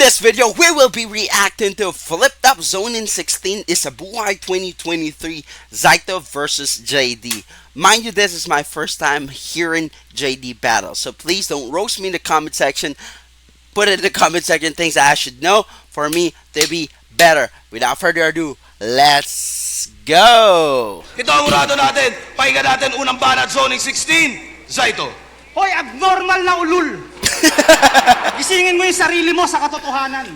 this video, we will be reacting to FlipTop Zone in 16 Isabuhay 2023 Zaito versus JDee. Mind you, this is my first time hearing JDee battle, so please don't roast me in the comment section. Put it in the comment section things that I should know for me to be better. Without further ado, let's go! Ito ang urado natin. Pahinga natin unang banat zoning 16. Zaito. Hoy, abnormal na ulul! Gisingin mo yung sarili mo sa katotohanan.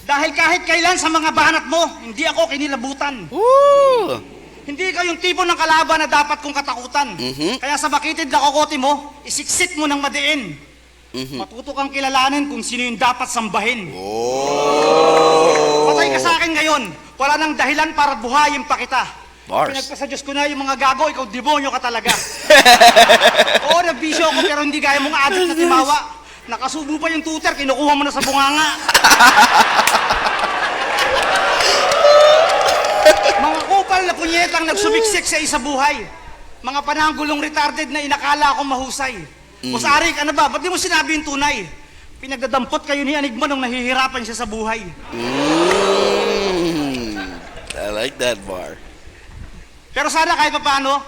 Dahil kahit kailan sa mga banat mo, hindi ako kinilabutan. Woo! Hindi ka yung tipo ng kalaban na dapat kong katakutan. Kaya sa bakitid na kokote mo, isiksit mo ng madiin. Matuto kang kilalanin kung sino yung dapat sambahin. Patay ka sa akin ngayon. Wala nang dahilan para buhayin pa kita. Bars. Pinagpasa Diyos ko na yung mga gago, ikaw demonyo ka talaga. Oo, nagbisyo ako pero hindi gaya mong adik na timawa. Nakasubo pa yung tutor, kinukuha mo na sa bunganga. Mga kupal na punyetang nagsubiksik sa isabuhay. Mga pananggulong retarded na inakala akong mahusay. Musari ka na ba? Ba't di mo sinabi yung tunay? Pinagdadampot kayo ni Anigma nung nahihirapan siya sa buhay. I like that bar. Pero sana kahit paano,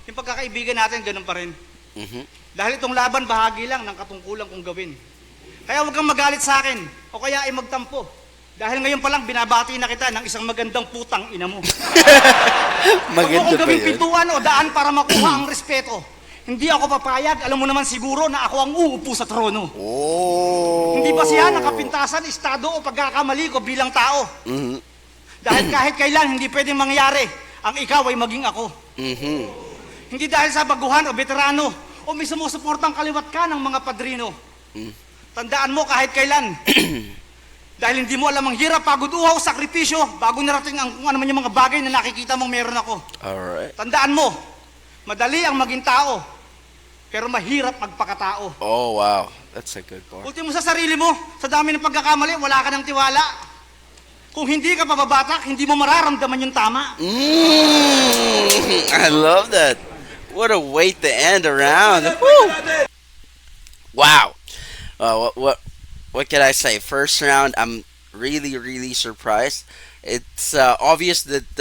yung pagkakaibigan natin, ganun pa rin. Dahil itong laban, bahagi lang ng katungkulan kong gawin. Kaya huwag kang magalit sa akin, o kaya ay magtampo. Dahil ngayon pa lang, binabati na kita ng isang magandang putang ina mo. Huwag mo kong gawing pintuan o daan para makuha ang respeto. Hindi ako papayag, alam mo naman siguro na ako ang uupo sa trono. Hindi ba siya nakapintasan, estado o pagkakamali ko bilang tao? Dahil kahit kailan, hindi pwedeng mangyari ang ikaw ay maging ako. Hindi dahil sa baguhan o veterano o may sumusuportang kaliwat ka ng mga padrino. Tandaan mo kahit kailan. Dahil hindi mo alam ang hirap, pagod, uhaw, sakripisyo bago narating ang kung ano man yung mga bagay na nakikita mong meron ako. Alright. Tandaan mo, madali ang maging tao, pero mahirap magpakatao. Oh, wow. That's a good bar. Ultimo sa sarili mo, sa dami ng pagkakamali, wala ka ng tiwala. Kung hindi ka pababatak, hindi mo mararamdaman yung tama. I love that. What a way to end around. Woo! Wow. What can I say? First round, I'm really surprised. It's obvious that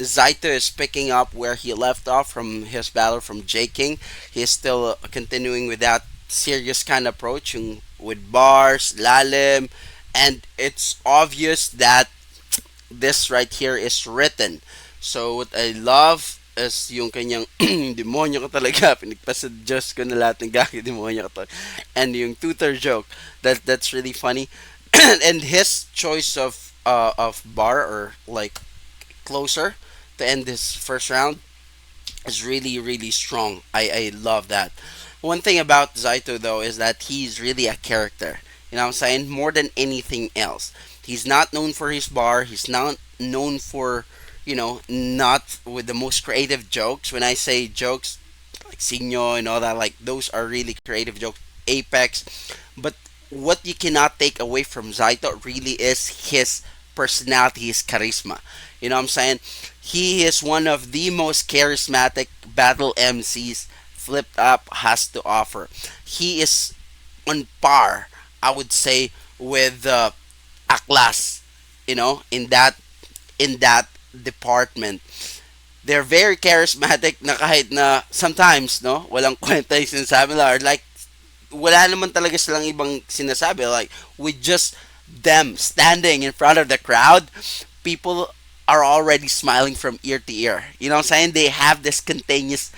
Zaito is picking up where he left off from his battle from J King. He is still continuing with that serious kind of approach with bars, lalim, and it's obvious that this right here is written. So what I love is yung kanyang demonyo ka talaga, pinagpasa Diyos ko na lahat ng gagi, demonyo ka talaga. And yung tutor joke, that's really funny. And his choice of bar or like closer to end this first round is really strong. I love that. One thing about Zaito though is that he's really a character. You know what I'm saying? More than anything else. He's not known for his bar. He's not known for, not with the most creative jokes. When I say jokes, like Sinyo and all that, like those are really creative jokes. Apex. But what you cannot take away from Zaito really is his personality, his charisma. You know what I'm saying? He is one of the most charismatic battle MCs FlipTop has to offer. He is on par, I would say, with Aklas, in that department. They're very charismatic na kahit na sometimes, no, walang kwenta yung sinasabi nila, or like, wala naman talaga silang ibang sinasabi. Like, with just them standing in front of the crowd, people are already smiling from ear to ear. You know what I'm saying? They have this contagious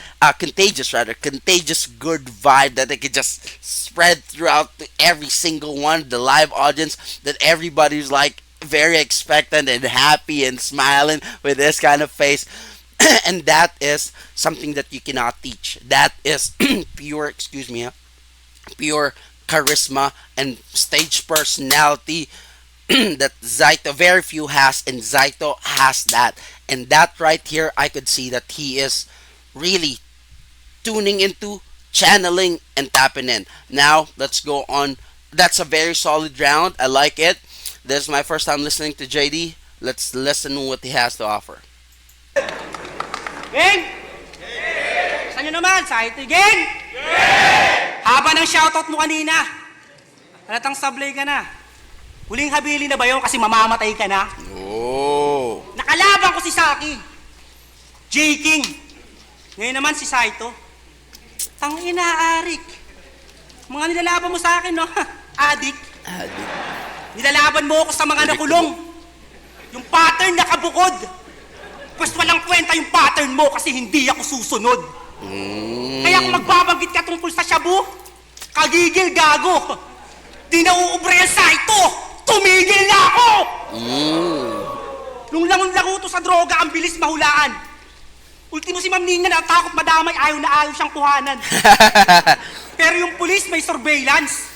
good vibe that they can just spread throughout to every single one, the live audience, that everybody's like very expectant and happy and smiling with this kind of face. And that is something that you cannot teach. That is pure, pure charisma and stage personality that Zaito very few has, and Zaito has that. And that right here, I could see that he is really tuning into, channeling, and tapping in. Now, let's go on. That's a very solid round. I like it. This is my first time listening to JDee. Let's listen to what he has to offer. Gang! Saan nyo naman? Zaito, gang! Haba ng shoutout mo kanina. Halatang sablay ka na. Huling habili na ba yun kasi mamamatay ka na? Oh. Nakalaban ko si Saki. J. King. Ngayon naman si Zaito. Tangina, Arik. Mga nilalaban mo sa akin, no? Adik. Adik. Nilalaban mo ako sa mga nakulong. Yung pattern nakabukod. Pwes walang kwenta yung pattern mo kasi hindi ako susunod. Kaya kung magbabanggit ka tungkol sa shabu, kagigil gago. Di na uubre yan, Zaito. Tumigil na ako! Nung langon-lango to sa droga, ang bilis mahulaan. Ultimo si Ma'am Nina natakot madamay, ayaw na ayaw siyang kuhanan. Pero yung pulis may surveillance.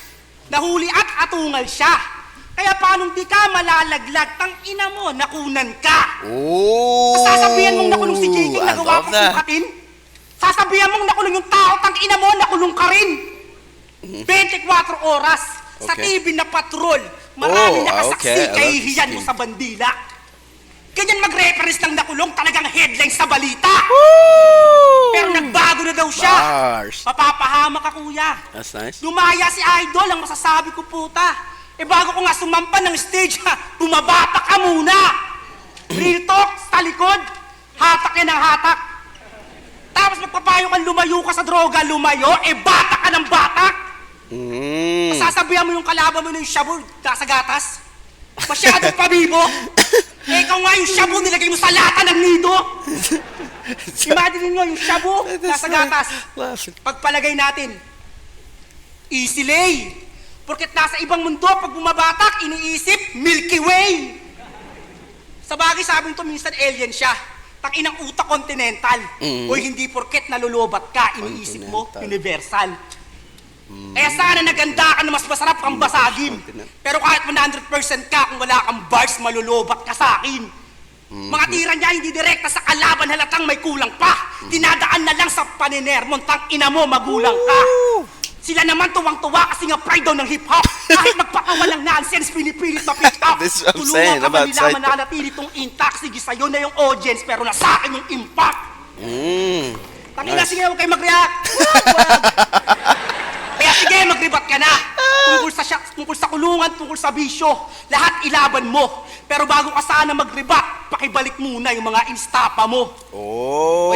Nahuli at atungal siya. Kaya paano di ka malalaglag, tang ina mo, nakunan ka. Oh. Sasabihan mong nakulong si JK, I nagawa love pang that. sukatin. Sasabihan mong nakulong yung tao, tang ina mo, nakulong ka rin. 24 oras sa Okay. TV na patrol. Maraming nakasaksi, okay. I love kahihiyan this mo game. sa bandila. Ganyan mag-reference ng nakulong, talagang headline sa balita. Pero nagbago na daw siya. Bars. Mapapahama ka, kuya. That's nice. Lumaya si Idol, ang masasabi ko puta. Bago ko nga sumampa ng stage, bumabata ka muna. Real talk, sa likod, hatak yan ang hatak. Tapos magpapayo kang lumayo ka sa droga, lumayo, bata ka ng batak. Sasabihan mo yung kalaban mo ng shabu, nasa gatas. Masyadong pabibo. Ikaw nga yung shabu, nilagay mo sa lata ng nido. Imagine nyo yung shabu, nasa gatas. Pagpalagay natin, easy lay. Porket nasa ibang mundo, pag bumabatak, iniisip, Milky Way. Sa bagay, sabi nito, minsan alien siya. Takinang utak continental. O hindi porket nalulubat ka, iniisip mo, universal. Kaya sana naganda ka na mas masarap kang basagin. Pero kahit 100% ka, kung wala kang bars, malulubat ka sa akin. Mga tira niya hindi direkta sa kalaban, halatang may kulang pa. Dinadaan na lang sa paninermon, tang ina mo, magulang ka. Sila naman tuwang-tuwa kasi nga pride daw ng hip-hop. Kahit magpakawalang nonsense, pinipilit ma-pick up. This is what I'm Tulungan saying ka about ba nila Zaito. mananatili tong intact? Sige, sa'yo na yung audience, pero nasa akin yung impact. Tangina, sige, huwag kayo mag-react. Wag. Kaya sige, mag-rebat ka na. Tungkol sa kulungan, tungkol sa bisyo, lahat ilaban mo. Pero bago ka sana mag-rebat, pakibalik muna yung mga instapa mo. Oh.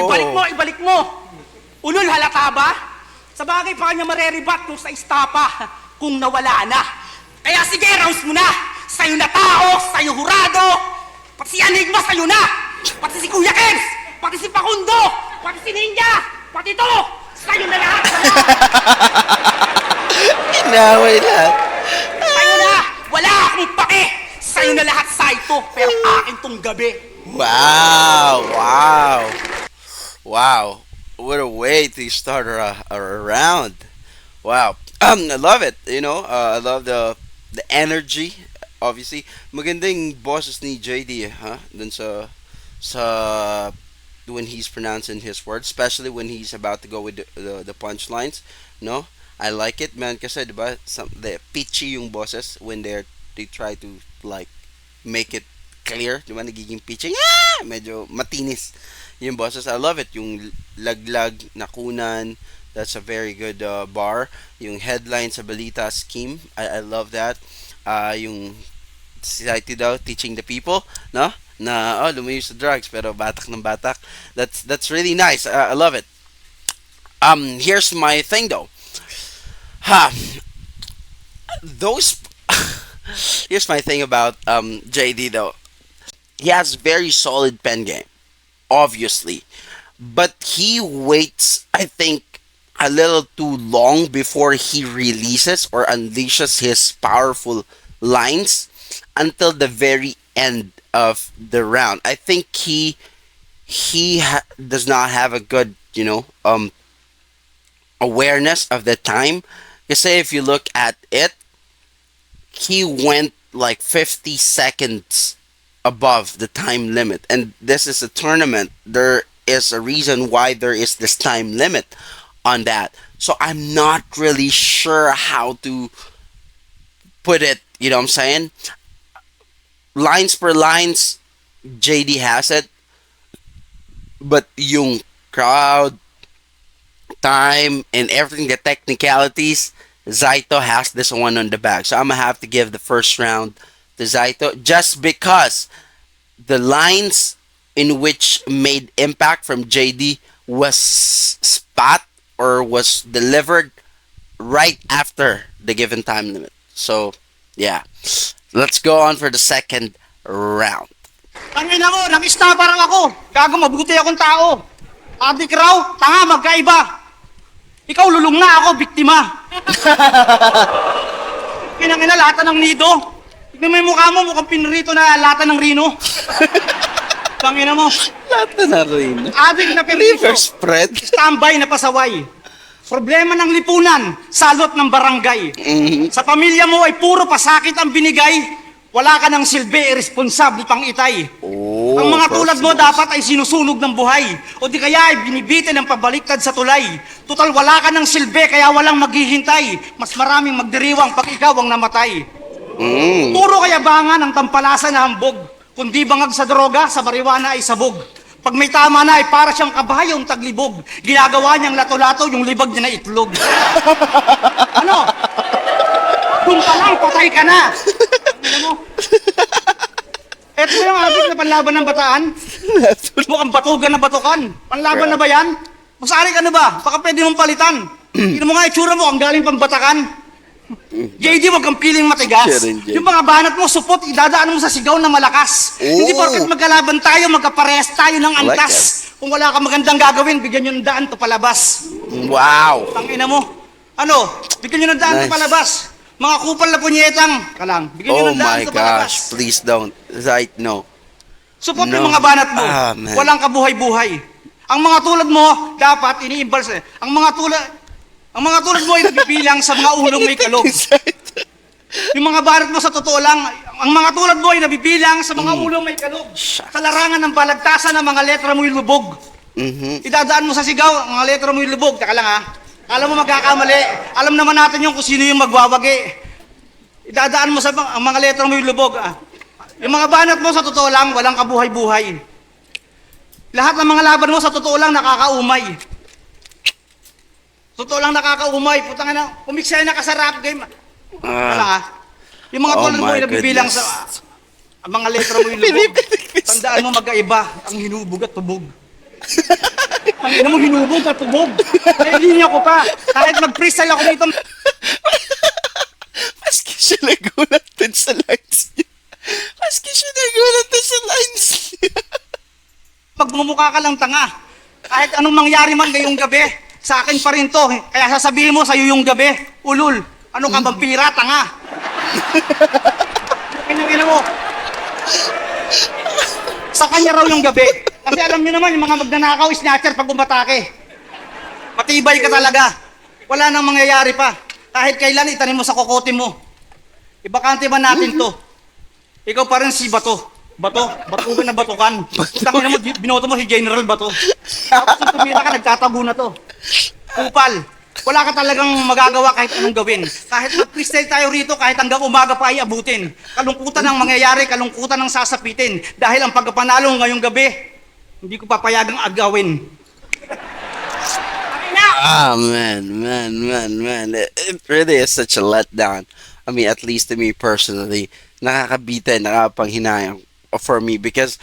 Ibalik mo. Ulol, halata ba? Sa bagay pa kanya mareribat kung sa istapa, kung nawala na. Kaya sige, rounds mo na. Sa'yo na tao, sa'yo hurado. Pati si Enigma, sa'yo na. Pati si Kuya Kens, pati si Pakundo, pati si Ninja, pati to. Sa'yo na lahat. Inaway lahat. Sa'yo na. Wala akong pake. Sa'yo na lahat, Zaito. Pero akin tong gabi. Wow. Wow. Wow. What a way to start a round. Wow. I love it. You know, I love the energy. Obviously, magandang boses ni JDee, huh? Dun sa when he's pronouncing his words, especially when he's about to go with the punchlines. No, I like it, man. Kasi diba, the pitchy yung boses when they try to like make it clear. Diba, nagiging pitchy. Medyo matinis yung boses. I love it. Yung laglag, nakunan. That's a very good bar. Yung headline sa balita scheme. I love that. Yung Zaito daw, teaching the people, no? Na, lumayo sa drugs, pero batak ng batak. That's really nice. I love it. Here's my thing though. Those, here's my thing about JDee though. He has very solid pen game, obviously, but he waits, I think, a little too long before he releases or unleashes his powerful lines until the very end of the round. I think he does not have a good, awareness of the time. Kasi if you look at it, he went like 50 seconds above the time limit. And this is a tournament. There is a reason why there is this time limit on that. So I'm not really sure how to put it, you know what I'm saying? Lines per lines, JDee has it. But yung crowd, time, and everything, the technicalities, Zaito has this one on the back. So I'm going to have to give the first round to Zaito just because the lines in which made impact from JD was spot or was delivered right after the given time limit. So, yeah. Let's go on for the second round. Tangina mo, nang-ista parang ako. Gago, mabuti akong tao. Adik raw, tanga, magkaiba. Ikaw lulong na ako, biktima. Kinangina, lata ng nido. Tignan mo yung mukha mo, mukhang pinrito na lata ng rino. Tangina mo. Lahat na rin. Adik na River permiso. spread. Standby na pasaway. Problema ng lipunan, salot ng barangay. Sa pamilya mo ay puro pasakit ang binigay. Wala ka ng silbi, irresponsable pang itay. Oh, Ang mga tulad mo personal. dapat ay sinusunog ng buhay. O di kaya ay binibitin ng pabaliktad sa tulay. Total wala ka ng silbi, kaya walang maghihintay. Mas maraming magdiriwang pag ikaw ang namatay. Puro kayabangan ang tampalasa na hambog. Kundi bangag sa droga, sa marijuana ay sabog. Pag may tama na ay para siyang kabayong taglibog. Ginagawa niyang lato-lato yung libag niya na itlog. Ano? Kung pa lang, patay ka na. Ano mo? Eto ba yung abig na panlaban ng bataan? Mukhang batugan na batukan. Panlaban na ba yan? Masari ka na ba? Baka pwede mong palitan. Tignan mo nga itsura mo, ang galing pang batakan. JD, wag kang piling matigas. Yung mga banat mo, supot, idadaan mo sa sigaw na malakas. Hindi porket magkalaban tayo, magkaparehas tayo ng antas. Kung wala kang magandang gagawin, bigyan nyo ng daan to palabas. Wow. Tangina mo. Ano? Bigyan nyo ng daan to palabas. Mga kupal na punyetang. Kalang, bigyan nyo Oh ng daan my to palabas. gosh, please don't. Zait, no. Support No. yung mga banat mo. Ah, man. Walang kabuhay-buhay. Ang mga tulad mo, dapat iniimbals eh. Ang mga tulad mo ay nabibilang sa mga ulong may kalog. Yung mga banat mo sa totoo lang, ang mga tulad mo ay nabibilang sa mga ulong may kalog. Sa larangan ng balagtasan ng mga letra mo'y lubog. Idadaan mo sa sigaw, ang mga letra mo'y lubog. Taka lang ha. Alam mo magkakamali. Alam naman natin yung kung sino yung magwawagi. Idadaan mo sa ang mga letra mo'y lubog. Yung mga banat mo sa totoo lang, walang kabuhay-buhay. Lahat ng mga laban mo sa totoo lang nakakaumay. Totoo lang nakakaumay. Putang ina, pumiksay na ka sa rap game. Wala ha. Yung mga Oh tulad mo my ay nabibilang goodness. sa ang mga letra mo yung lubog. Tandaan mo magkaiba ang hinubog at tubog. Ang ina mo hinubog at tubog. Kaya linya ko pa. Kahit mag-freestyle ako dito. Maski siya nagulat din sa lines niya. Maski siya nagulat din sa lines niya. Magmumukha ka lang tanga. Kahit anong mangyari man ngayong gabi, sa akin pa rin to. Kaya sasabihin mo sa'yo yung gabi, ulul, ano ka vampira, tanga. Ina mo. Sa kanya raw yung gabi. Kasi alam niyo naman, yung mga magnanakaw, snatcher pag umatake. Matibay ka talaga. Wala nang mangyayari pa. Kahit kailan itanim mo sa kokote mo. Ibakante ba natin to? Ikaw pa rin si Bato. Batukan na batukan. Tangina mo, binoto mo si General Bato. Tapos nung tumira ka, nagtatago na to. Kupal. Wala ka talagang magagawa kahit anong gawin. Kahit mag-freestyle tayo rito, kahit hanggang umaga pa ay abutin. Kalungkutan ang mangyayari, kalungkutan ang sasapitin. Dahil ang pagkapanalo ngayong gabi, hindi ko papayagang agawin. Ah, man. It really is such a letdown. I mean, at least to me personally, nakakabita, nakapanghinayang for me because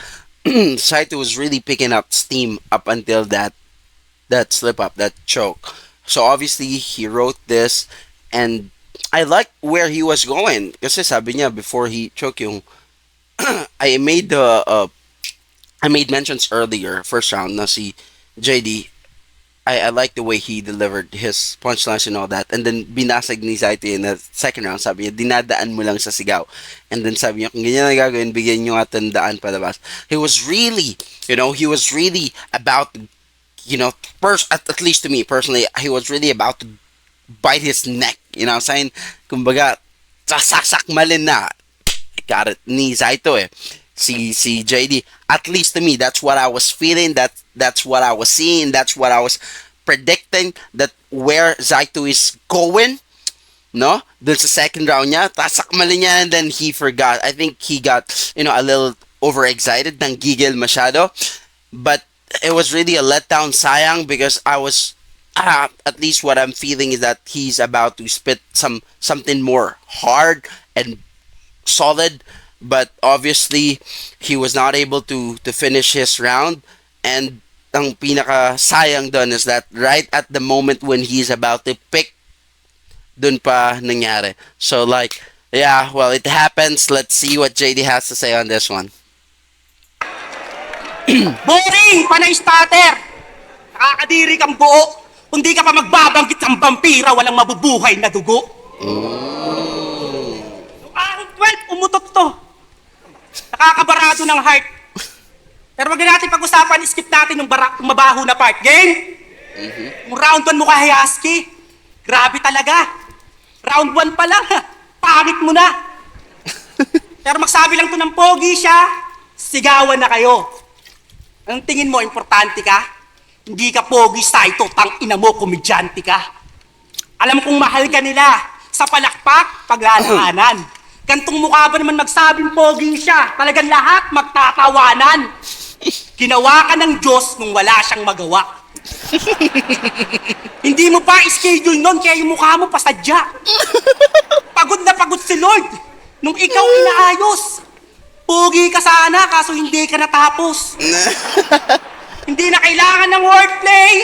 Saito was really picking up steam up until that slip up, that choke. So obviously he wrote this, and I like where he was going. Kasi sabi niya before he choke yung I made mentions earlier first round na si JD. I like the way he delivered his punchlines and all that. And then, binasag ni Zaito in the second round. Sabi niya, dinadaan mo lang sa sigaw. And then sabi niya, kung ganyan na gagawin, bigyan nyo nga tandaan palabas. He was really about, at least to me personally, he was really about to bite his neck. You know what I'm saying? Kumbaga, sasakmalin na. Got it. Ni Zaito eh. Si JD, at least to me, that's what I was feeling, that's what I was seeing, that's what I was predicting, that where Zaito is going, no? Dun sa second round niya, tasakmali niya, and then he forgot. I think he got, a little overexcited, nang gigil masyado, but it was really a letdown, sayang, because I was, at least what I'm feeling is that he's about to spit something more hard and solid but obviously he was not able to finish his round. And ang pinaka sayang doon is that right at the moment when he's about to pick, dun pa nangyari. So like, yeah, well, it happens. Let's see what JD has to say on this one. Boring! Panay starter! Nakakadiri kang buo. Kung di ka pa magbabanggit ng vampira, walang mabubuhay na dugo. Noong araw 12, umutot to. Nakakabarado ng heart. Pero wag na natin pag-usapan, skip natin yung mabaho na part. Game? Yung round 1 mo ka, Hayaski. Grabe talaga. Round 1 pa lang, pangit mo na. Pero magsabi lang to ng pogi siya, sigawan na kayo. Ang tingin mo, importante ka? Hindi ka pogi, Zaito, tang ina mo, komedyante ka. Alam kong mahal ka nila. Sa palakpak, paglalaanan. Gantong mukha ba naman magsabing pogi siya? Talagang lahat magtatawanan. Ginawa ka ng Diyos nung wala siyang magawa. Hindi mo pa schedule nun, kaya yung mukha mo pasadya. Pagod na pagod si Lord nung ikaw inaayos. Pogi ka sana, kaso hindi ka natapos. Hindi na kailangan ng wordplay.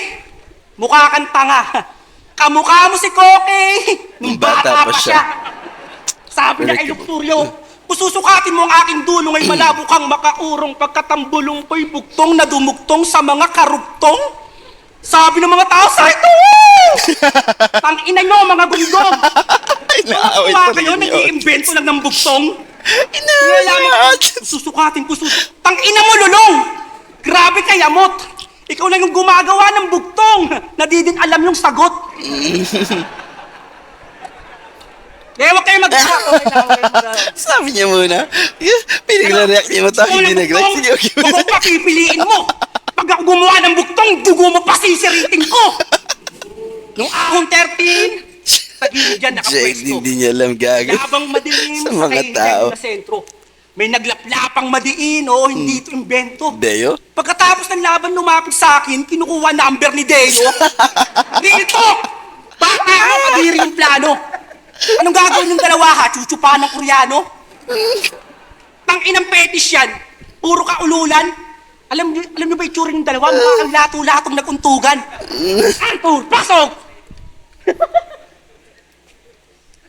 Mukha kang tanga. Kamukha mo si Koke nung bata pa siya. Sabi na kay Lukturyo, kung susukatin mo ang aking dulo ngay malabo kang makaurong pagkatambulong ko'y bugtong na dumugtong sa mga karugtong. Sabi ng mga tao, Zaito! Tang ina nyo, mga gunggong! Inaawit Mga pa kayo, rin yun. nag-iimbento lang ng bugtong. Inaawit! Susukatin ko, tang ina mo, lulong! Grabe ka, yamot! Ikaw lang yung gumagawa ng bugtong! Na di din alam yung sagot. Huwag kayo Sabi niya muna. Pinagla-react niya mo tayo, hindi nag-react. Sige, okay. Huwag mong papipiliin mo! Pag ako gumawa ng bugtong, dugo mo pa sisiritin ko! Nung ahong 13, sa gilid dyan JD, nakapwesto. hindi niya alam gago. Labang madilim Sa sa mga tao. na sentro. May naglaplapang madiin, hindi ito imbento. Deo? Pagkatapos ng laban lumapit sa akin, kinukuha number ni Deo. Dito! Baka ako kadiri yung plano. Anong gagawin yung dalawa ha? Chuchupa ng Koreano? Tang-inang fetish yan. Puro kaululan. Alam niyo ba itsura ng dalawa? Mukha kang lato-latong naguntugan. Anto, pasok!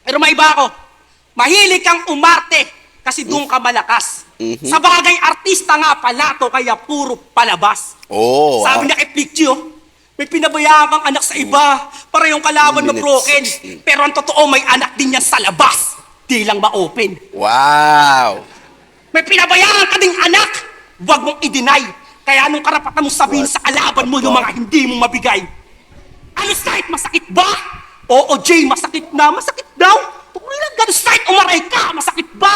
Pero may iba ako. Mahilig kang umarte kasi doon ka malakas. Sa bagay, artista nga pala to, kaya puro palabas. Oh, Sabi niya kay Plicchio, may pinabayaan kang anak sa iba, para yung kalaban na broken. Pero ang totoo, may anak din yan sa labas. Di lang ma-open. wow. May pinabayaan ka ding anak, huwag mong i-deny. Kaya anong karapatan mo sabihin sa kalaban mo yung mga hindi mo mabigay? Ano, Sight, masakit ba? Oo, Jay, masakit na. Masakit daw. Tuloy lang gano'n, Sight, umaray ka. Masakit ba?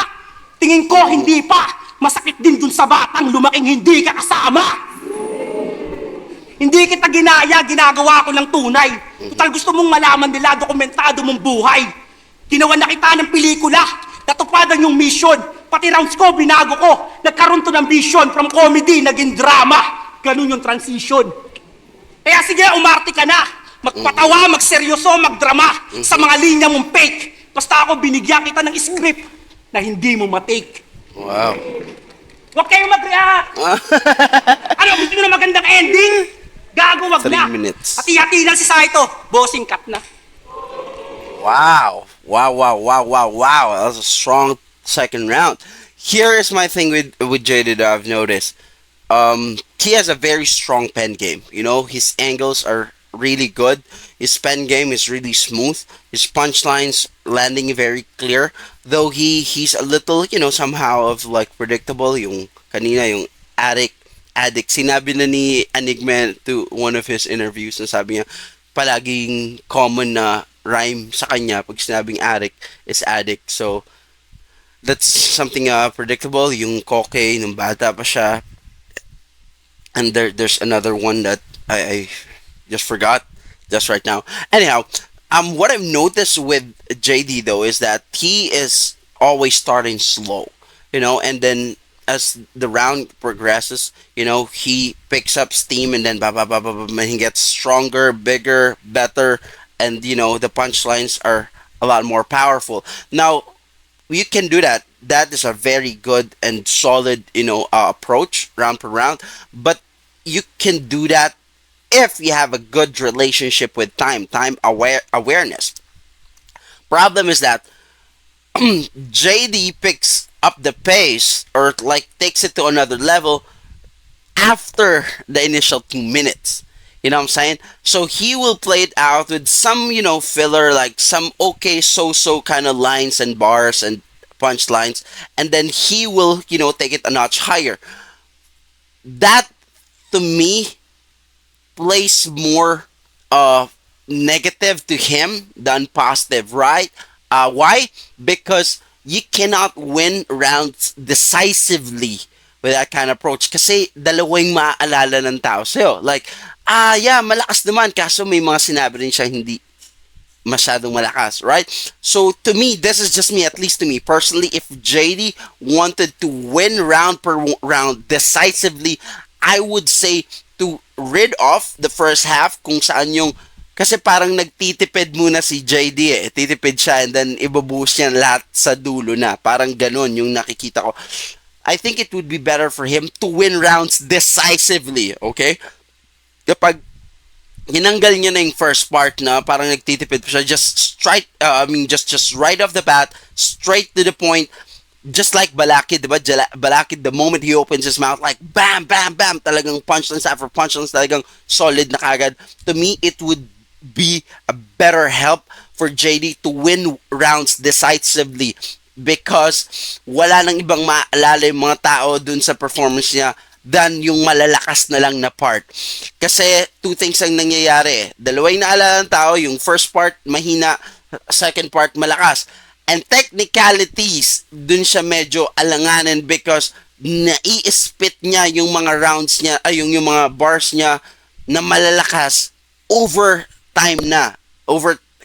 Tingin ko, hindi pa. Masakit din dun sa batang lumaking hindi ka kasama. Hindi kita ginaya, ginagawa ko ng tunay. Total gusto mong malaman nila, dokumentado mong buhay. Ginawa na kita ng pelikula. Natupadan yung mission. Pati rounds ko, binago ko. Nagkaroon to ng vision from comedy, naging drama. Ganun yung transition. Kaya sige, umarte ka na. Magpatawa, magseryoso, magdrama. Sa mga linya mong fake. Basta ako binigyan kita ng script na hindi mo matake. Wow. Huwag kayong mag-react! Ano, gusto nyo na magandang ending? Gago, wag 3 na. minutes. Hati-hati lang si Zaito. Bossing cut na. Wow. That was a strong second round. Here is my thing with JDee that I've noticed. He has a very strong pen game. You know, his angles are really good. His pen game is really smooth. His punchlines landing very clear. Though he's a little, you know, somehow of like predictable. Yung kanina, yung addict. Sinabi na ni Enigma to one of his interviews na sabi niya, palaging common na rhyme sa kanya pag sinabing addict is addict. So, that's something predictable. Yung Koke, nung bata pa siya. And there's another one that I just forgot just right now. Anyhow, what I've noticed with JDee though is that he is always starting slow, you know, and then as the round progresses, you know, he picks up steam and then and he gets stronger, bigger, better, and you know the punchlines are a lot more powerful. Now, you can do that that is a very good and solid, approach round per round. But you can do that if you have a good relationship with time awareness. Problem is that JD picks up the pace, or like takes it to another level after the initial 2 minutes. You know what I'm saying? So he will play it out with some, filler, like some okay so kind of lines and bars and punchlines, and then he will, take it a notch higher. That, to me, plays more negative to him than positive, right? Why? Because you cannot win rounds decisively with that kind of approach. Kasi dalawa yung maaalala ng tao sa'yo. Like, yeah, malakas naman. Kaso may mga sinabi rin siya hindi masyadong malakas, right? So, to me, this is just me, at least to me personally, if JD wanted to win round per round decisively, I would say to rid off the first half kung saan yung, kasi parang nagtitipid muna si JD eh. Titipid siya and then ibubuhos niya lahat sa dulo na. Parang ganun yung nakikita ko. I think it would be better for him to win rounds decisively, okay? Kapag hinanggal niya na yung first part na parang nagtitipid pa siya, just straight, just right off the bat, straight to the point, just like Balakid, diba? Balakid, the moment he opens his mouth, like bam, bam, bam, talagang punchlines after punchlines, talagang solid na kagad. To me, it would be a better help for JD to win rounds decisively, because wala nang ibang maalala yung mga tao dun sa performance niya than yung malalakas na lang na part. Kasi two things ang nangyayari. Dalawa yung naalala ng tao, yung first part mahina, second part malakas. And technicalities, dun siya medyo alanganan because nai-spit niya yung mga rounds niya, yung mga bars niya na malalakas over time na.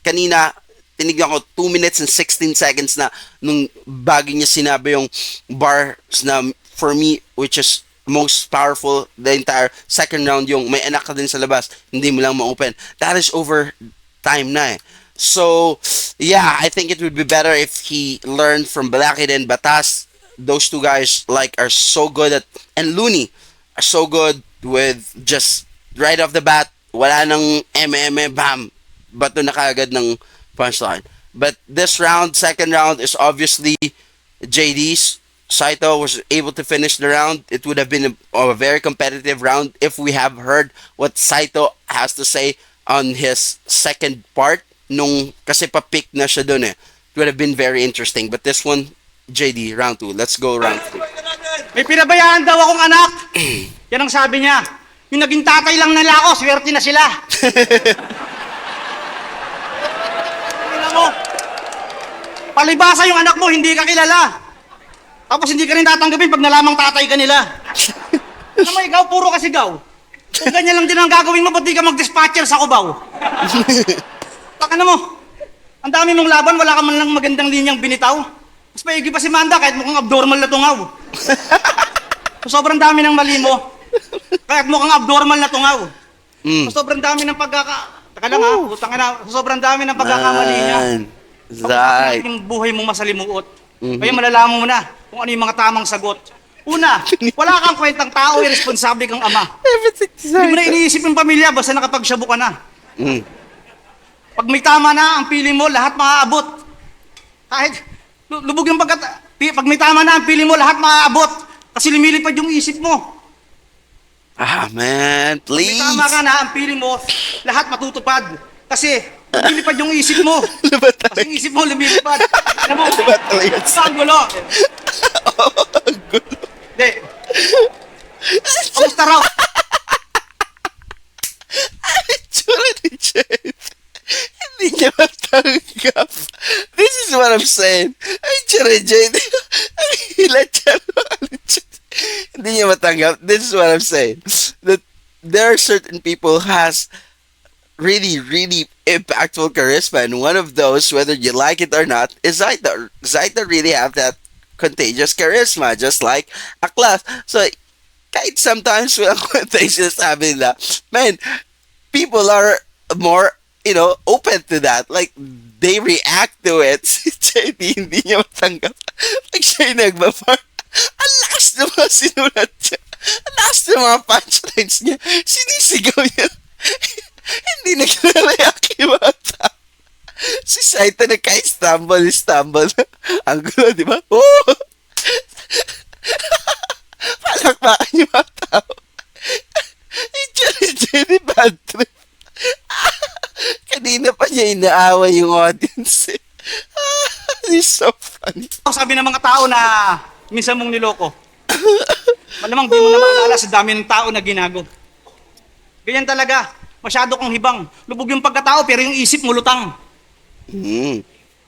Kanina, tinignan ko 2 minutes and 16 seconds na nung bago niya sinabi yung bars na for me, which is most powerful the entire second round, yung may anak ka din sa labas, hindi mo lang ma-open. That is over time na eh. So, yeah, I think it would be better if he learned from Balakid and Batas. Those two guys are so good at, and Looney are so good with just right off the bat, wala nang bam, bato na kagad ng punchline. But this round, second round, is obviously JD's. Zaito was able to finish the round. It would have been a very competitive round if we have heard what Zaito has to say on his second part. Kasi pa-pick na siya dun eh. It would have been very interesting. But this one, JD, round 2. Let's go round 3. May pinabayaan daw akong anak. Yan ang sabi niya. Yung naging tatay lang nila ako, swerte na sila. Tingnan mo. Palibasa yung anak mo, hindi ka kilala. Tapos hindi ka rin tatanggapin pag nalamang tatay ka nila. Ano mo, ikaw, puro ka sigaw. Kung ganyan lang din ang gagawin mo, ba't di ka mag-dispatcher sa Cubao? Taka mo, ang dami mong laban, wala ka man lang magandang linyang binitaw. Mas paigi pa si Manda kahit mukhang abnormal na tungaw. So, sobrang dami ng mali mo. Kahit mukhang abnormal na tungaw. So, sobrang dami ng Taka lang ha, putang ina. So, sobrang dami ng pagkakamali niya. Zay. Yung buhay mong masalimuot. Kaya malalaman mo na kung ano yung mga tamang sagot. Una, wala kang kwentang tao, irresponsable kang ama. Hindi mo na iniisip yung pamilya basta nakapagsyabo ka na. Pag may tama na ang pili mo, lahat maaabot. Kahit lubog yung pag may tama na ang pili mo, lahat maaabot. Kasi lumilipad yung isip mo. Man, please. Pag may tama ka na ang pili mo, lahat matutupad. Kasi lumilipad yung isip mo. Kasi yung isip mo lumilipad. Alam mo, ang gulo. Ang gulo. Hindi. Kamusta raw? Tsura ni Jeff. Hindi niya matanggap. This is what I'm saying. Ay, tsura ni Jeff. Ang hila dyan. Hindi niya matanggap. This is what I'm saying. That there are certain people who has really, really impactful charisma, and one of those, whether you like it or not, is Zaito. Zaito really have that contagious charisma, just like a class. So, kahit sometimes walang contagious sabi nila, man, people are more, open to that. Like, they react to it. Si JDee hindi niya matanggap. Pag siya yung nagbabar, ang lakas ng mga sinulat niya. Ang lakas ng mga punchlines niya. Sinisigaw niya. Hindi nagre-react yung mga tao. Si Zaito nagka-stumble. Ang gulo, di ba? Oh! Palakpakan yung mga tao. Jenny bad trip. Kanina pa niya inaaway yung audience. It's so funny. Sabi ng mga tao na minsan mong niloko. Malamang di mo na maalala sa dami ng tao na ginago. Ganyan talaga. Masyado kang hibang. Lubog yung pagkatao pero yung isip mo lutang.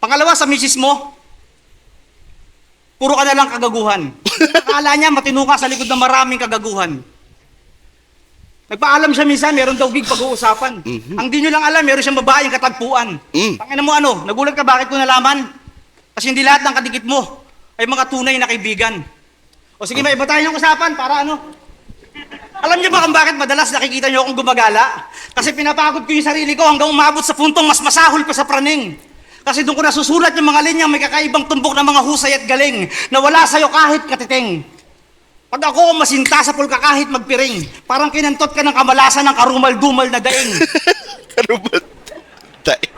Pangalawa sa misis mo, puro ka na lang kagaguhan. Akala niya matino ka sa likod ng maraming kagaguhan. Nagpaalam siya minsan, meron daw gig pag-uusapan. Ang di nyo lang alam, meron siyang babaeng katagpuan. Tangina mo ano, nagulat ka bakit ko nalaman? Kasi hindi lahat ng kadikit mo ay mga tunay na kaibigan. O sige, may iba tayo ng usapan para ano? Alam niyo ba kung bakit madalas nakikita niyo akong gumagala? Kasi pinapagod ko yung sarili ko hanggang umabot sa puntong mas masahol pa sa praning. Kasi doon ko nasusulat yung mga linyang may kakaibang tumbok ng mga husay at galing na wala sa'yo kahit katiting. Pag ako masinta sa pulka kahit magpiring, parang kinantot ka ng kamalasan ng karumal-dumal na daing. Karumal. Daing.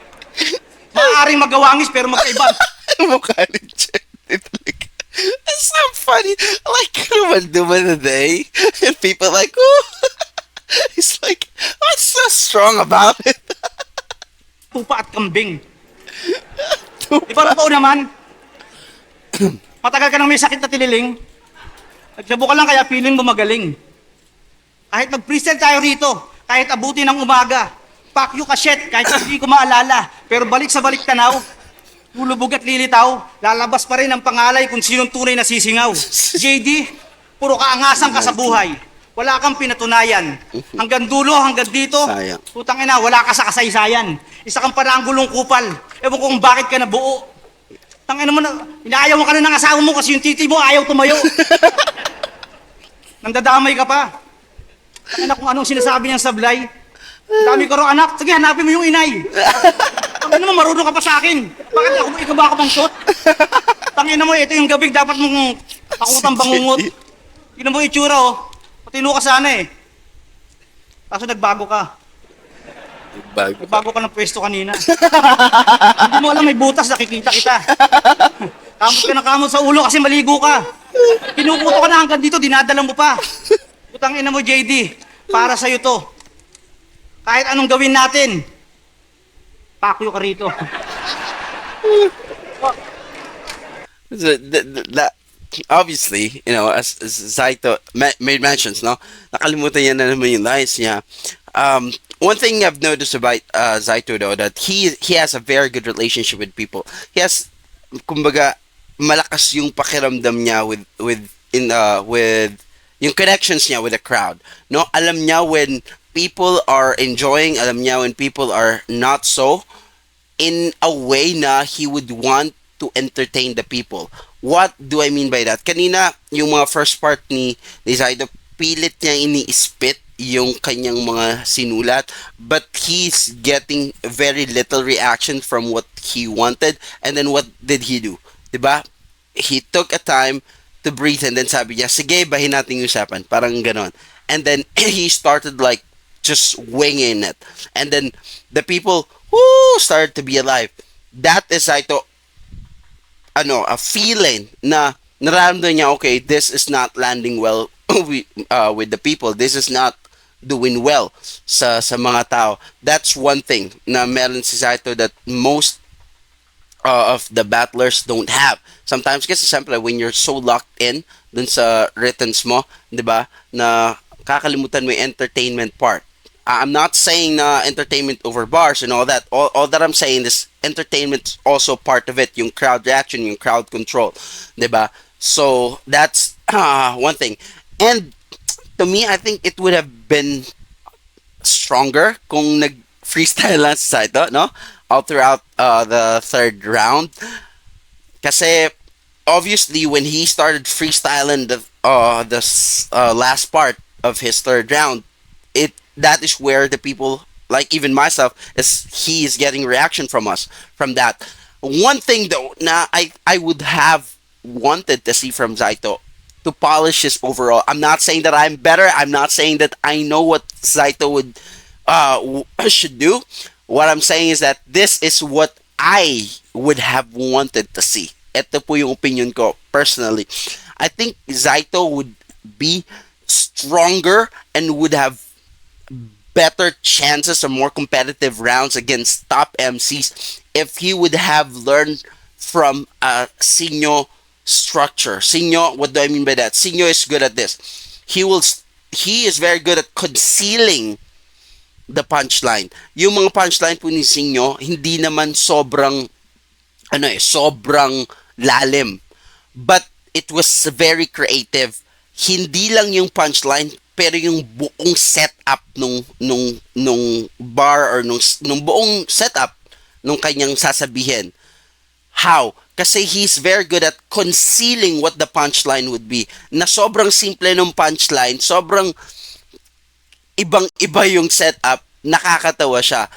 Maaaring magawangis pero magkaiba. Mukha ni Jenny talaga. It's so funny. Like, karumal-dumal na day. And people like, oh. It's like, what's so strong about it? Tupa at kambing. Di ba totoo naman? Matagal ka nang may sakit na tililing. Nagsabo ka lang kaya feeling mo magaling. Kahit mag-freestyle tayo rito, kahit abuti ng umaga, fuck you ka shit, kahit hindi ko maalala, pero balik sa balik tanaw, lulubog at lilitaw, lalabas pa rin ang pangalay kung sinong tunay na sisingaw. JDee, puro kaangasan ka sa buhay. Wala kang pinatunayan. Hanggang dulo, hanggang dito, Sayang. putang ina, wala ka sa kasaysayan. Isa kang paranggulong kupal. Ewan ko kung bakit ka nabuo. Tangina mo na, inaayaw mo ka na ng asawa mo kasi yung titi mo ayaw tumayo. Nandadamay ka pa. Tangina kung anong sinasabi niyang sablay. Ang dami ko rin anak. Sige, hanapin mo yung inay. Tangina mo, marunong ka pa sa akin. Bakit ako, ikaw ba ako bang shot? Tangina mo, ito yung gabig dapat mong takutang bangungot. Tignan mo yung itsura, oh. Patino ka sana eh. Kaso nagbago ka. Nagbago ka ng pwesto kanina. Hindi mo alam, may butas, nakikita kita. Kamot ka ng kamot sa ulo kasi maligo ka. Kinukuto ka na hanggang dito, dinadala mo pa. Putang ina mo, JDee, para sa'yo to. Kahit anong gawin natin, pakyo ka rito. Obviously, you know, as Zaito made mentions, no, nakalimutan niya na naman yung lines niya. One thing I've noticed about Zaito though, that he has a very good relationship with people. He has, kumbaga, malakas yung pakiramdam niya with yung connections niya with the crowd. No, alam niya when people are enjoying, alam niya when people are not so, in a way na he would want to entertain the people. What do I mean by that? Kanina, yung mga first part ni Zaito, pilit niya ini-spit yung kanyang mga sinulat, but he's getting very little reaction from what he wanted. And then what did he do? Diba? He took a time to breathe and then sabi niya, sige, bahin natin yung usapan. Parang ganon. And then he started like just winging it. And then the people started to be alive. That is Zaito, a feeling na nararamdaman niya, okay, this is not landing well with the people. This is not doing well sa mga tao. That's one thing na meron si Zaito that most of the battlers don't have. Sometimes kasi siyempre when you're so locked in dun sa writtens mo, 'di ba, na kakalimutan mo yung entertainment part. I'm not saying na entertainment over bars and all that. All that I'm saying is entertainment also part of it, yung crowd reaction, yung crowd control, 'di ba? So that's one thing. And to me, I think it would have been stronger kung nag-freestyle lang si Zaito, no? All throughout the third round. Kasi obviously when he started freestyling the last part of his third round, that is where the people like even myself, is he is getting reaction from us from that. One thing though, na I would have wanted to see from Zaito to polish his overall. I'm not saying that I'm better. I'm not saying that I know what Zaito would should do. What I'm saying is that this is what I would have wanted to see. Ito po yung opinion ko personally. I think Zaito would be stronger and would have better chances or more competitive rounds against top MCs if he would have learned from Sinyo structure. Sinyo, what do I mean by that? Sinyo is good at this. He is very good at concealing the punchline. Yung mga punchline po ni Sinyo, hindi naman sobrang sobrang lalim. But it was very creative. Hindi lang yung punchline, pero yung buong setup nung bar or nung buong setup nung kanyang sasabihin. How? Kasi he's very good at concealing what the punchline would be. Na sobrang simple nung punchline, sobrang ibang-iba yung setup, nakakatawa siya.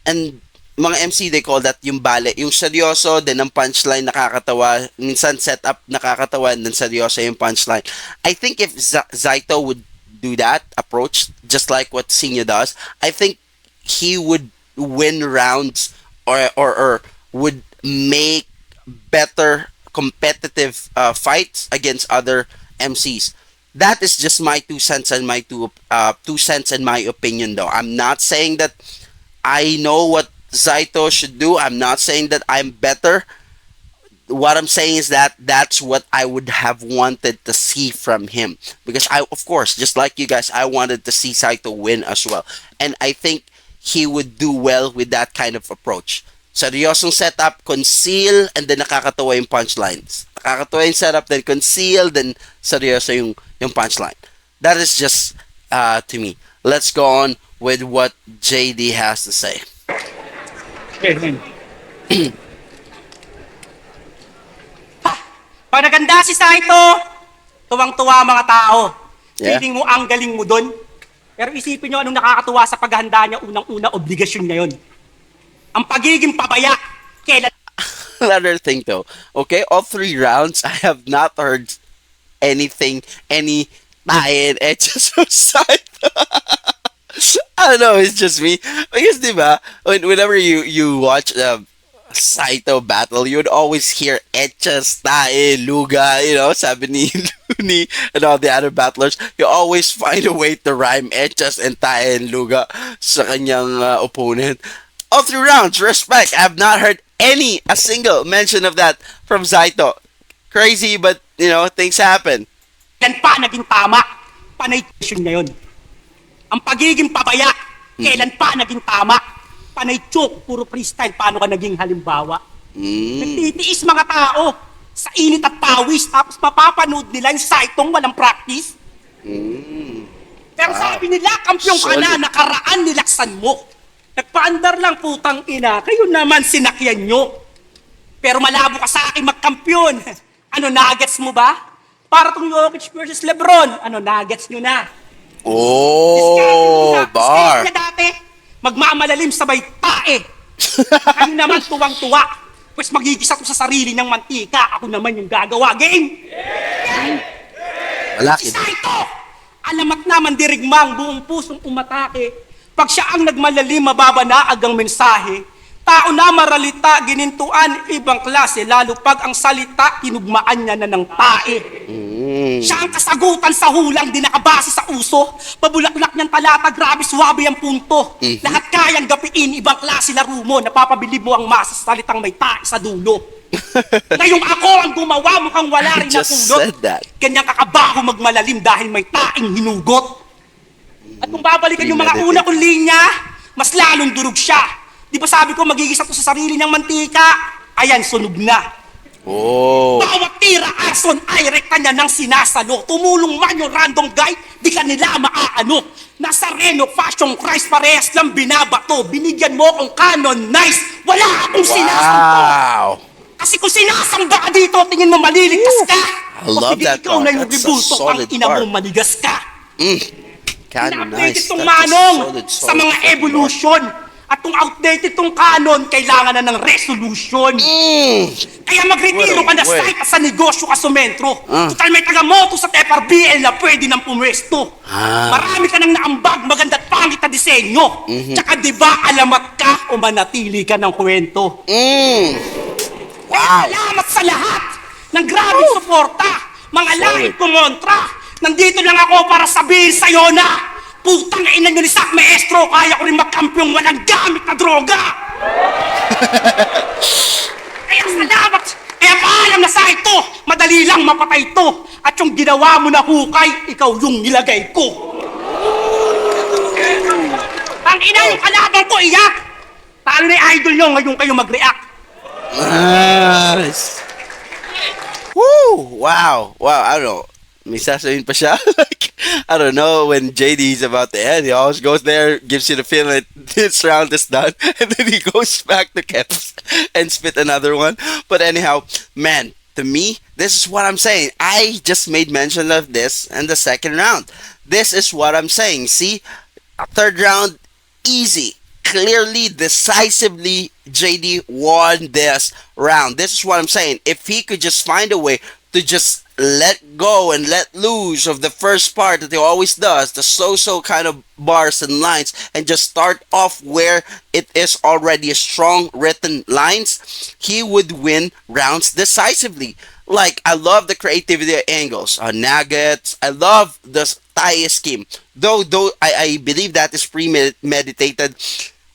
And mga MC, they call that yung bale. Yung seryoso, then ang punchline nakakatawa. Minsan setup nakakatawa, and then seryoso yung punchline. I think if Zaito would do that approach, just like what Sinyo does, I think he would win rounds or would make better competitive fights against other MCs. That is just my 2 cents and my 2 cents and my opinion though. I'm not saying that I know what Zaito should do. I'm not saying that I'm better. What I'm saying is that that's what I would have wanted to see from him. Because of course, just like you guys, I wanted to see Zaito win as well. And I think he would do well with that kind of approach. Seryosong setup, conceal, and then nakakatawa yung punchlines. Nakakatawa yung setup, then conceal, then seryoso yung punchline. That is just to me. Let's go on with what JDee has to say. Pag naganda si Zaito, tuwang-tuwa mga tao. Yeah. Feeling mo ang galing mo dun. Pero isipin nyo anong nakakatuwa sa paghahanda niya, unang-una, obligasyon niya yun. Ang pagiging pabaya, kailan... Another thing though, okay, all 3 rounds, I have not heard anything, any tie-in edges of Zaito. I don't know, it's just me. Because, diba, whenever you watch Zaito battle, you would always hear etchas, tae, luga, sabi ni and all the other battlers, you always find a way to rhyme etchas and tae and luga sa kanyang opponent. All 3 rounds, respect. I have not heard a single mention of that from Zaito. Crazy, but, things happen. Kailan pa naging tama? Panay niya yun. Ang pagiging pabaya, kailan pa naging tama? Panay choke, puro freestyle, paano ka naging halimbawa? Nagtitiis mga tao sa init at pawis, tapos mapapanood nila yung Zaitong walang practice. Pero sabi nila, kampiyon ka na, nakaraan nilaksan mo. Nagpaandar lang putang ina, kayo naman sinakyan nyo. Pero malabo ka sa akin magkampiyon. Ano, nuggets mo ba? Para tong Jokic versus Lebron, ano, nuggets nyo na. Oh, bar. Discard niya dati, magmamalalim sabay tae. Kayo naman tuwang-tuwa. Pues magigisa ko sa sarili ng mantika, ako naman yung gagawa. Game! Malaki. Si Zaito! Alamat naman dirigmang buong pusong umatake. Pag siya ang nagmalalim, mababanaag ang mensahe. Tao na maralita, ginintuan, ibang klase, lalo pag ang salita, kinugmaan niya na ng tae. Siya ang kasagutan sa hulang, di nakabase sa uso. Pabulaklak niyang talata, grabe suwabe ang punto. Lahat kayang gapiin, ibang klase laro mo, napapabilib mo ang masa sa salitang may tae sa dulo. Ngayong ako ang gumawa, mukhang wala rin na pulot. Kanyang kakabaho magmalalim dahil may taing hinugot. At kung babalikan yung mga una kong linya, mas lalong durog siya. Di ba sabi ko, magigisa to sa sarili ng mantika? Ayan, sunog na. Oh. Bawat tira, arson, ay rekta niya ng sinasalo. Tumulong man yung random guy, di ka nila maaano. Nasa Reno, fashion, Christ, parehas lang binabato. Binigyan mo akong canonize, wala akong sinasampo. Kasi kung sinasamba ka dito, tingin mo maliligtas ka. I love that ikaw part. na yung That's a ribulto, ang solid ina part. mo manigas ka. Canonized. Ina-update itong That's a manong solid, sa solid mga fucking evolution. At kung outdated itong canon, kailangan na ng resolution. Kaya magretiro ka na What a way. site sa negosyo ka sumentro. Ah. Total may taga-moto sa FRBL na pwede nang pumwesto. Ah. Marami ka nang naambag, maganda at pangit na disenyo. Tsaka di ba alamat ka o manatili ka ng kwento. Wow. Salamat sa lahat ng grabing suporta. Mga langit kumontra. Nandito lang ako para sabihin sa'yo na putang ina nyo ni Sak Maestro, kaya ko rin magkampyong walang gamit na droga. Kaya salamat. Kaya paalam na sa ito. Madali lang mapatay to. At yung ginawa mo na hukay, ikaw yung nilagay ko. Ang ina yung kalaban ko, iyak. Talo na yung idol nyo, ngayon kayo mag-react. Nice. Woo! Wow. Wow, I don't know. May sasabihin pa siya. Like, I don't know, when JDee is about to end, he always goes there, gives you the feeling that this round is done, and then he goes back to Keps and spit another one. But anyhow, man, to me, this is what I'm saying. I just made mention of this in the second round. This is what I'm saying. See, third round, easy. Clearly, decisively, JDee won this round. This is what I'm saying. If he could just find a way to just let go and let loose of the first part that he always does, the so-so kind of bars and lines, and just start off where it is already a strong written lines, he would win rounds decisively. Like, I love the creativity of angles, nuggets. I love the tie scheme. Though I believe that is premeditated.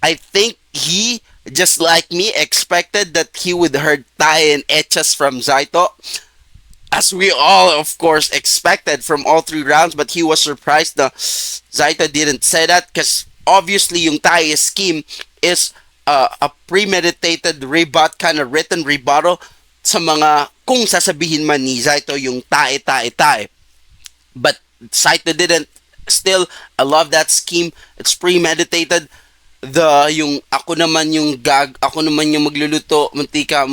I think he, just like me, expected that he would hurt tie and etches from Zaito, as we all, of course, expected from all three rounds. But he was surprised that Zaito didn't say that, because obviously yung tie scheme is a premeditated rebut, kind of written rebuttal sa mga kung sasabihin man ni Zaito yung tae. But Zaito didn't. Still, I love that scheme. It's premeditated. Yung ako naman yung magluluto, mantika,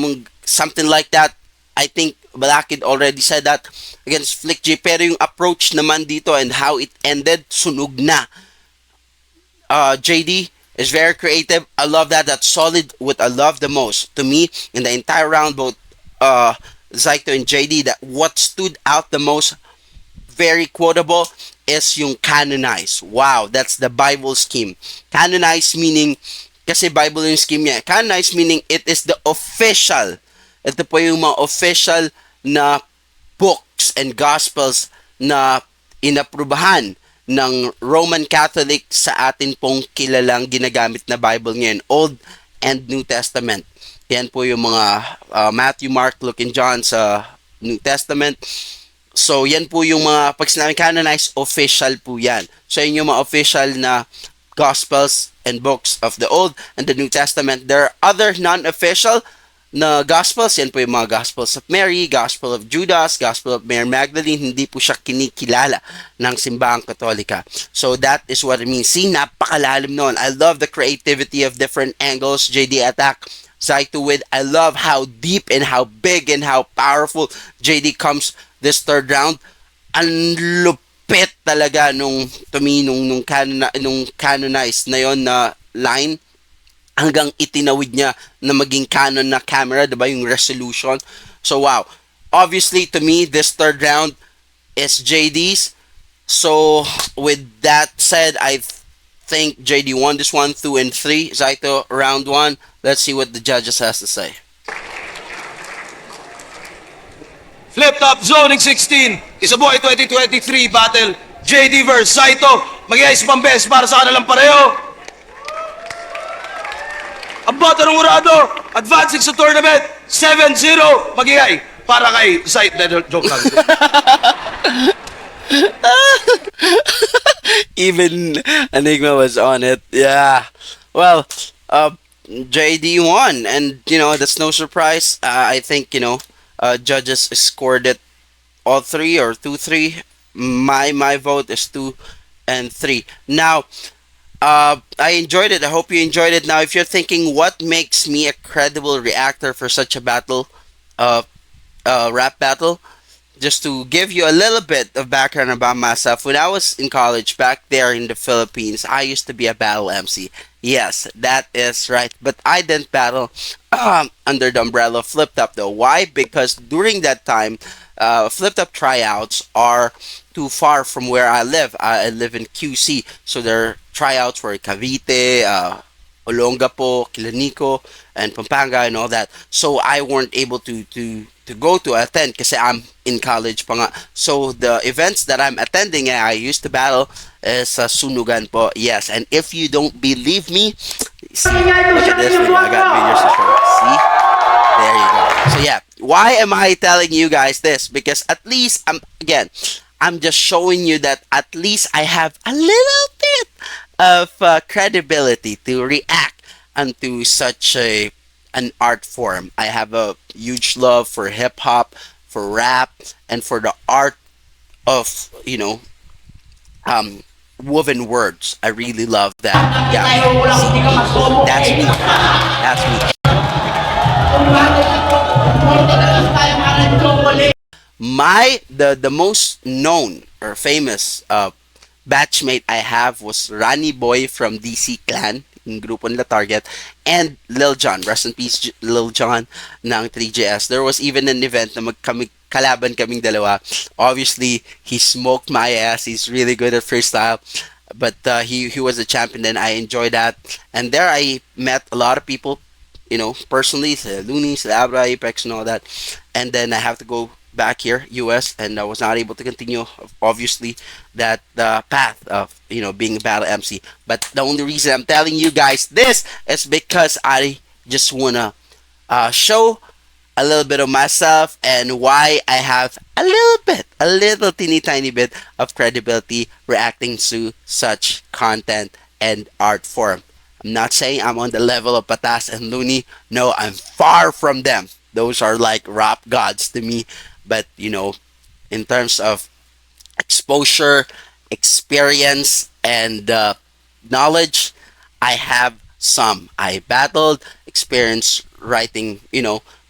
something like that. I think Balakid already said that against Flick J. Pero yung approach naman dito and how it ended, sunog na. JDee is very creative. I love that. That's solid. What I love the most, to me, in the entire round, both Zaito and JDee, that what stood out the most, very quotable, is yung canonize. Wow, that's the Bible scheme. Canonize meaning, kasi Bible yung scheme niya. Canonize meaning it is the official. Ito po yung mga official na books and gospels na inaprubahan ng Roman Catholic sa atin pong kilalang ginagamit na Bible ngayon, Old and New Testament. Yan po yung mga Matthew, Mark, Luke, and John sa New Testament. So, yan po yung mga, pag sinabing canonized, official po yan. So, yun yung mga official na Gospels and books of the Old and the New Testament. There are other non-official na Gospels. Yan po yung mga Gospels of Mary, Gospel of Judas, Gospel of Mary Magdalene. Hindi po siya kinikilala ng simbahang Katolika. So, that is what it means. See, napakalalim noon. I love the creativity of different angles. JDee attack Zaito with. I love how deep and how big and how powerful JDee comes this third round. Ang lupit talaga nung canonized na yon na line, hanggang itinawid niya na maging canon na camera, diba, yung resolution. So wow, obviously to me this third round is JDee's. So with that said, I think JDee won this 1, 2, and 3. Zaito round 1. Let's see what the judges has to say. FlipTop Zoning 16, Isabuhay 2023 Battle, JDee vs. Zaito. Mag-iayos pang best para sa kanilang pareho. Ang bata ng Urado, advancing sa tournament, 7-0. Mag-iay para kay Zaito. Joke lang. Even Enigma was on it. Yeah. Well, JDee won, and that's no surprise. I think judges scored it all 3 or 2-3. My vote is 2 and 3. Now, I enjoyed it. I hope you enjoyed it. Now, if you're thinking, what makes me a credible reactor for such a battle, rap battle, just to give you a little bit of background about myself, when I was in college back there in the Philippines, I used to be a battle MC. Yes, that is right. But I didn't battle under the umbrella of FlipTop though. Why? Because during that time, FlipTop tryouts are too far from where I live. I live in QC, so their tryouts were Cavite, Olongapo, Kilinico, and Pampanga and all that. So I weren't able to go to attend kasi I'm in college pa nga. So the events that I'm attending and I used to battle is Sunugan po. Yes, and if you don't believe me, see, look at this video. I got videos to show you. See? There you go. So yeah, why am I telling you guys this? Because at least I'm just showing you that at least I have a little bit of credibility to react onto such an art form. I have a huge love for hip hop, for rap, and for the art of woven words. I really love that. Yeah, see, that's me. That's me. The most known or famous batchmate I have was Rani Boy from DC Clan in Grupo nila Target, and Lil Jon, rest in peace Lil Jon ng 3JS. There was even an event na kalaban kaming dalawa. Obviously, he smoked my ass. He's really good at freestyle. But he was a champion and I enjoyed that. And there I met a lot of people, personally, sa Looney, sa Abra, Apex, and all that. And then I have to go back here, US, and I was not able to continue, obviously, that path of, being a battle MC. But the only reason I'm telling you guys this is because I just want to show a little bit of myself and why I have a little teeny tiny bit of credibility reacting to such content and art form. I'm not saying I'm on the level of Patas and Looney. No, I'm far from them. Those are like rap gods to me. But, in terms of exposure, experience, and knowledge, I have some. I battled, experienced writing,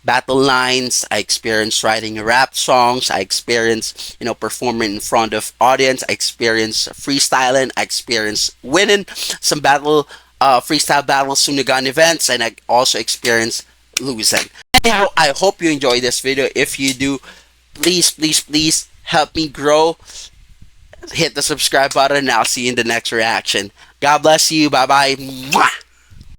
battle lines. I experienced writing rap songs. I experienced, performing in front of audience. I experienced freestyling. I experienced winning some freestyle battle Sunugan events, and I also experienced losing. Anyhow, I hope you enjoy this video. If you do, please help me grow. Hit the subscribe button and I'll see you in the next reaction. God bless you. Bye bye.